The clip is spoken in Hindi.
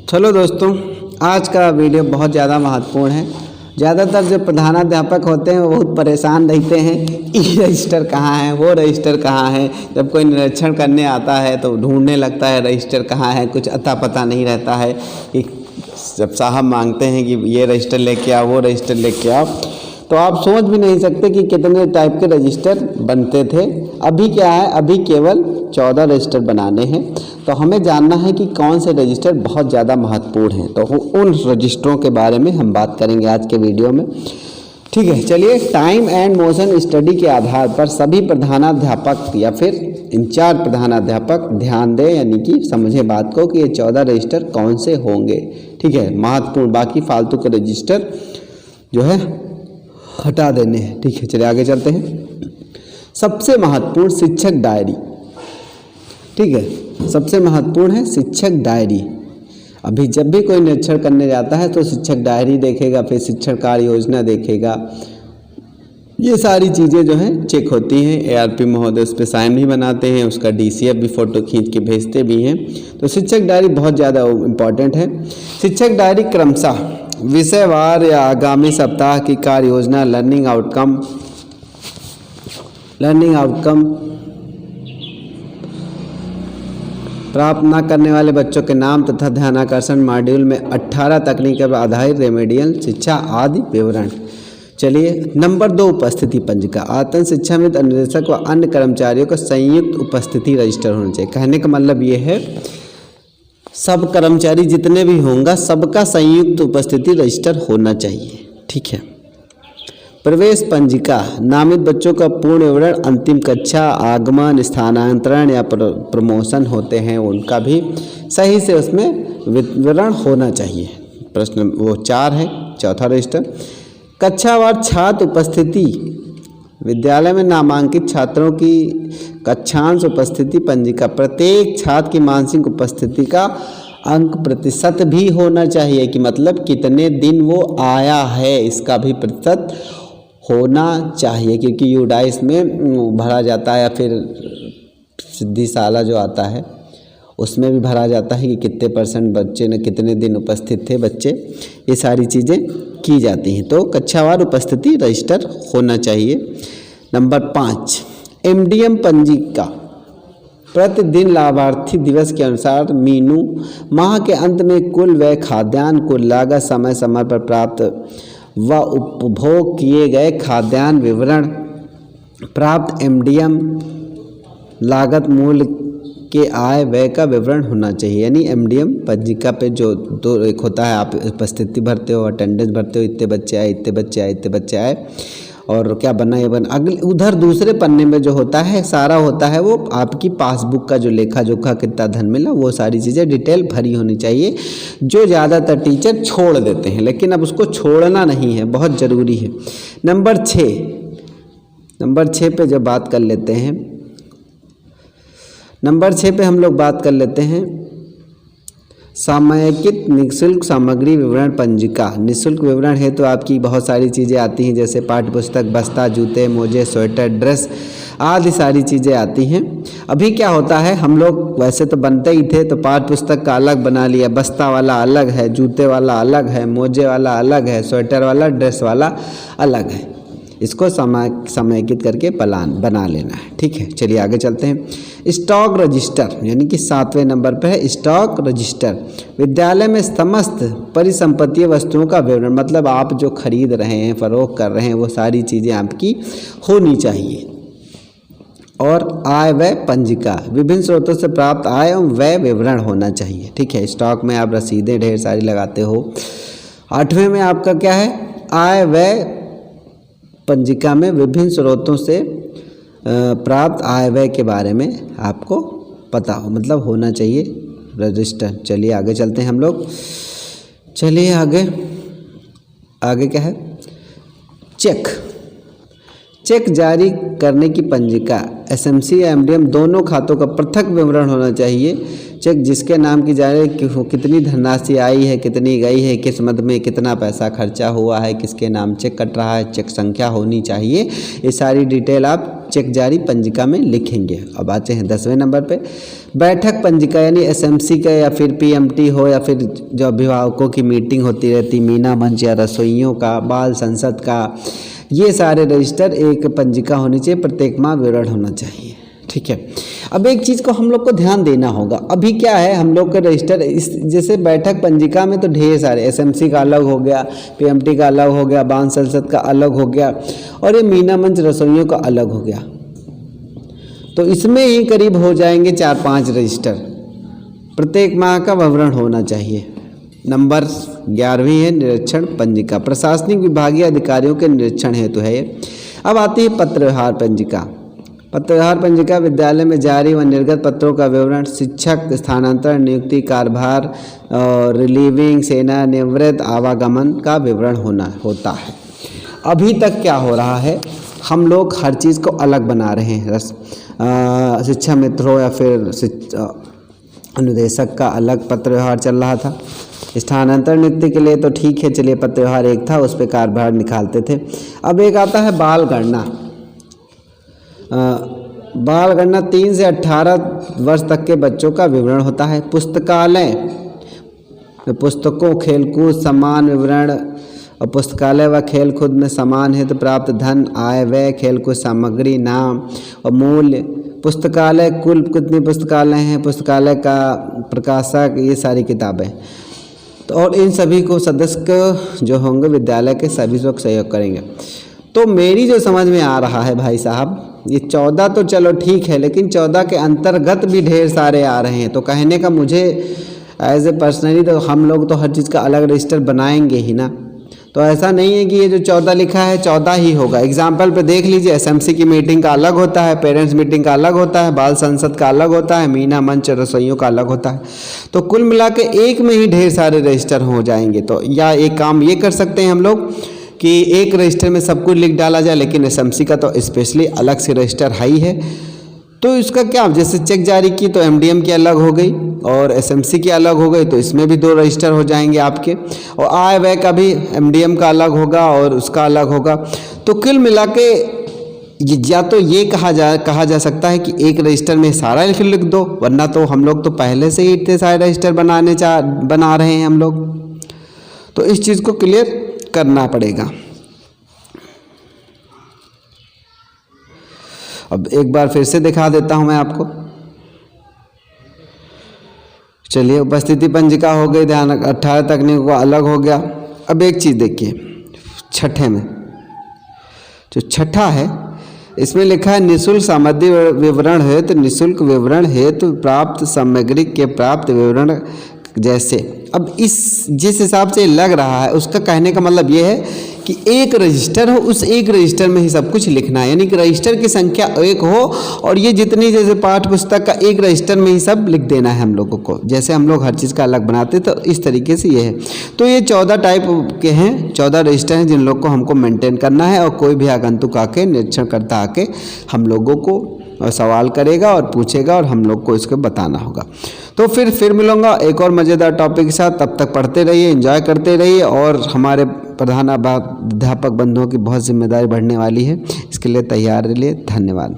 चलो दोस्तों, आज का वीडियो बहुत ज़्यादा महत्वपूर्ण है। ज़्यादातर जो प्रधानाध्यापक होते हैं वो बहुत परेशान रहते हैं, ई रजिस्टर कहाँ है, वो रजिस्टर कहाँ है। जब कोई निरीक्षण करने आता है तो ढूंढने लगता है रजिस्टर कहाँ है, कुछ अता पता नहीं रहता है कि जब साहब मांगते हैं कि ये रजिस्टर लेके आओ, वो रजिस्टर लेके आओ, तो आप सोच भी नहीं सकते कि कितने टाइप के रजिस्टर बनते थे। अभी क्या है, अभी केवल 14 रजिस्टर बनाने हैं। तो हमें जानना है कि कौन से रजिस्टर बहुत ज़्यादा महत्वपूर्ण हैं। तो उन रजिस्टरों के बारे में हम बात करेंगे आज के वीडियो में। ठीक है, चलिए। टाइम एंड मोशन स्टडी के आधार पर सभी प्रधानाध्यापक या फिर इंचार्ज प्रधानाध्यापक ध्यान दें, यानी कि समझे बात को कि ये 14 रजिस्टर कौन से होंगे। ठीक है, महत्वपूर्ण, बाकी फालतू के रजिस्टर जो है हटा देने हैं। ठीक है, चलिए आगे चलते हैं। सबसे महत्वपूर्ण शिक्षक डायरी। ठीक है, सबसे महत्वपूर्ण है शिक्षक डायरी। अभी जब भी कोई निरीक्षण करने जाता है तो शिक्षक डायरी देखेगा, फिर शिक्षण कार्य योजना देखेगा। ये सारी चीज़ें जो हैं चेक होती हैं। ARP महोदय उस पर साइन भी बनाते हैं, उसका DCF भी फ़ोटो खींच के भेजते भी हैं। तो शिक्षक डायरी बहुत ज़्यादा इम्पॉर्टेंट है। शिक्षक डायरी क्रमशः विषयवार या आगामी सप्ताह की कार्य योजना, लर्निंग आउटकम प्राप्त न करने वाले बच्चों के नाम तथा ध्यानाकर्षण मॉड्यूल में 18 तकनीक पर आधारित रेमेडियल शिक्षा आदि विवरण। चलिए, नंबर 2, उपस्थिति पंजिका। आतंक शिक्षा में अनुदेशक व अन्य कर्मचारियों का संयुक्त उपस्थिति रजिस्टर होना चाहिए। कहने का मतलब ये है, सब कर्मचारी जितने भी होंगे सबका संयुक्त उपस्थिति रजिस्टर होना चाहिए। ठीक है। प्रवेश पंजिका, नामित बच्चों का पूर्ण विवरण, अंतिम कक्षा, आगमन, स्थानांतरण या प्रमोशन होते हैं, उनका भी सही से उसमें विवरण होना चाहिए। प्रश्न वो 4 है, चौथा रजिस्टर। कक्षावार छात्र उपस्थिति, विद्यालय में नामांकित छात्रों की कक्षांश उपस्थिति पंजिका। प्रत्येक छात्र की मानसिक उपस्थिति का अंक प्रतिशत भी होना चाहिए, कि मतलब कितने दिन वो आया है, इसका भी प्रतिशत होना चाहिए। क्योंकि यूडाइस में भरा जाता है या फिर सिद्धिशाला जो आता है उसमें भी भरा जाता है कि कितने % बच्चे ने कितने दिन उपस्थित थे बच्चे। ये सारी चीज़ें की जाती हैं। तो कक्षावार उपस्थिति रजिस्टर होना चाहिए। Number 5, MDM पंजिका। प्रतिदिन लाभार्थी दिवस के अनुसार मीनू, माह के अंत में कुल व्यय, खाद्यान्न, कुल लागत, समय समय पर प्राप्त व उपभोग किए गए खाद्यान्न विवरण, प्राप्त MDM लागत मूल्य के आय व्यय का विवरण होना चाहिए। यानी MDM पंजिका पे जो दो एक होता है, आप उपस्थिति भरते हो, अटेंडेंस भरते हो, इतने बच्चे आए, इतने बच्चे आए, इतने बच्चे आए, और क्या बना ये बना। अगले उधर दूसरे पन्ने में जो होता है सारा होता है वो आपकी पासबुक का जो लेखा जोखा, कितना धन मिला, वो सारी चीज़ें डिटेल भरी होनी चाहिए, जो ज़्यादातर टीचर छोड़ देते हैं। लेकिन अब उसको छोड़ना नहीं है, बहुत ज़रूरी है। नंबर 6 पे जब बात कर लेते हैं, नंबर 6 पे हम लोग बात कर लेते हैं सामयिक निःशुल्क सामग्री विवरण पंजिका। निःशुल्क विवरण है तो आपकी बहुत सारी चीज़ें आती हैं, जैसे पाठ्य पुस्तक, बस्ता, जूते, मोजे, स्वेटर, ड्रेस आदि सारी चीज़ें आती हैं। अभी क्या होता है, हम लोग वैसे तो बनते ही थे, तो पाठ्य पुस्तक का अलग बना लिया, बस्ता वाला अलग है, जूते वाला अलग है, मोजे वाला अलग है, स्वेटर वाला, ड्रेस वाला अलग है। इसको समेकित करके बना लेना है। ठीक है, चलिए आगे चलते हैं। स्टॉक रजिस्टर, यानी कि 7वें नंबर पर है स्टॉक रजिस्टर। विद्यालय में समस्त परिसंपत्ति वस्तुओं का विवरण, मतलब आप जो खरीद रहे हैं, फरोख्त कर रहे हैं, वो सारी चीज़ें आपकी होनी चाहिए। और आय व्यय पंजिका, विभिन्न स्रोतों से प्राप्त आय एवं व्यय विवरण होना चाहिए। ठीक है, स्टॉक में आप रसीदें ढेर सारी लगाते हो। 8वें में आपका क्या है, आय व्यय पंजिका में विभिन्न स्रोतों से प्राप्त आय व्यय के बारे में आपको पता हो, मतलब होना चाहिए रजिस्टर। चलिए आगे चलते हैं हम लोग। चलिए आगे क्या है, चेक जारी करने की पंजिका। SMC या MDM दोनों खातों का पृथक विवरण होना चाहिए। चेक जिसके नाम की जारी, कितनी धनराशि आई है, कितनी गई है, किस मद में कितना पैसा खर्चा हुआ है, किसके नाम चेक कट रहा है, चेक संख्या होनी चाहिए। ये सारी डिटेल आप चेक जारी पंजिका में लिखेंगे। अब आते हैं 10वें नंबर पे, बैठक पंजिका यानी एसएमसी का या फिर पीएमटी हो या फिर जो अभिभावकों की मीटिंग होती रहती, मीना मंच या रसोइयों का, बाल संसद का, ये सारे रजिस्टर एक पंजिका होनी चाहिए, प्रत्येक माह विवरण होना चाहिए। ठीक है, अब एक चीज़ को हम लोग को ध्यान देना होगा। अभी क्या है, हम लोग के रजिस्टर इस जैसे बैठक पंजिका में तो ढेर सारे, एसएमसी का अलग हो गया, पीएमटी का अलग हो गया, बाल संसद का अलग हो गया और ये मीना मंच रसोइयों का अलग हो गया। तो इसमें ही करीब हो जाएंगे 4-5 रजिस्टर, प्रत्येक माह का विवरण होना चाहिए। नंबर 11वीं है निरीक्षण पंजिका, प्रशासनिक विभागीय अधिकारियों के निरीक्षण हेतु है ये। अब आती है पत्र व्यवहार पंजिका। पत्र व्यवहार पंजिका विद्यालय में जारी व निर्गत पत्रों का विवरण, शिक्षक स्थानांतरण, नियुक्ति, कार्यभार और रिलीविंग, सेना निवृत्त, आवागमन का विवरण होता है। अभी तक क्या हो रहा है, हम लोग हर चीज़ को अलग बना रहे हैं। शिक्षा मित्र हो या फिर अनुदेशक का अलग पत्र व्यवहार चल रहा था। स्थानांतरण नियुक्ति के लिए तो ठीक है, चलिए पत्र व्यवहार एक था, उस पर कार्यभार निकालते थे। अब एक आता है बाल गणना। बाल गणना 3 से 18 वर्ष तक के बच्चों का विवरण होता है। पुस्तकालय, पुस्तकों, खेलकूद, सामान विवरण और पुस्तकालय व खेलकूद में सामान हेतु प्राप्त धन, आय व्यय, खेलकूद सामग्री, नाम और मूल्य, पुस्तकालय कुल कितनी पुस्तकालय हैं, पुस्तकालय का प्रकाशक, ये सारी किताबें। तो और इन सभी को सदस्य जो होंगे विद्यालय के सभी लोग सहयोग करेंगे। तो मेरी जो समझ में आ रहा है भाई साहब, ये 14 तो चलो ठीक है, लेकिन 14 के अंतर्गत भी ढेर सारे आ रहे हैं। तो कहने का मुझे एज ए पर्सनली तो हम लोग तो हर चीज़ का अलग रजिस्टर बनाएंगे ही ना। तो ऐसा नहीं है कि ये जो 14 लिखा है 14 ही होगा। एग्जाम्पल पे देख लीजिए, एसएमसी की मीटिंग का अलग होता है, पेरेंट्स मीटिंग का अलग होता है, बाल संसद का अलग होता है, मीना मंच रसोइयों का अलग होता है। तो कुल मिला के एक में ही ढेर सारे रजिस्टर हो जाएंगे। तो या एक काम ये कर सकते हैं हम लोग कि एक रजिस्टर में सब कुछ लिख डाला जाए, लेकिन एसएमसी का तो स्पेशली अलग से रजिस्टर हाई है। तो इसका क्या, जैसे चेक जारी की तो एमडीएम की अलग हो गई और एसएमसी की अलग हो गई, तो इसमें भी 2 रजिस्टर हो जाएंगे आपके। और आय व्यय का भी एमडीएम का अलग होगा और उसका अलग होगा। तो कुल मिला के या तो ये कहा जा सकता है कि एक रजिस्टर में सारा लिख दो, वरना तो हम लोग तो पहले से ही इतने सारे रजिस्टर बना रहे हैं हम लोग। तो इस चीज़ को क्लियर करना पड़ेगा। अब एक बार फिर से दिखा देता हूं मैं आपको। चलिए, उपस्थिति पंजिका हो गई, ध्यान 18 तकनीकों का अलग हो गया। अब एक चीज़ देखिए, छठे में जो छठा है इसमें लिखा है निःशुल्क सामग्री विवरण हेतु, निःशुल्क विवरण हेतु प्राप्त सामग्री के प्राप्त विवरण जैसे। अब जिस हिसाब से लग रहा है उसका कहने का मतलब ये है कि एक रजिस्टर हो, उस एक रजिस्टर में ही सब कुछ लिखना है, यानी कि रजिस्टर की संख्या 1 हो और ये जितनी जैसे पाठ्य पुस्तक का एक रजिस्टर में ही सब लिख देना है हम लोगों को। जैसे हम लोग हर चीज़ का अलग बनाते तो इस तरीके से ये है। तो ये 14 टाइप के हैं, 14 रजिस्टर हैं जिन लोग को हमको मेंटेन करना है। और कोई भी आगंतुक आके निरीक्षण करता आके हम लोगों को सवाल करेगा और पूछेगा और हम लोग को इसको बताना होगा। तो फिर मिलूंगा एक और मज़ेदार टॉपिक के साथ। तब तक पढ़ते रहिए, एंजॉय करते रहिए। और हमारे प्रधान अध्यापक बंधुओं की बहुत जिम्मेदारी बढ़ने वाली है, इसके लिए तैयार रहिए। धन्यवाद।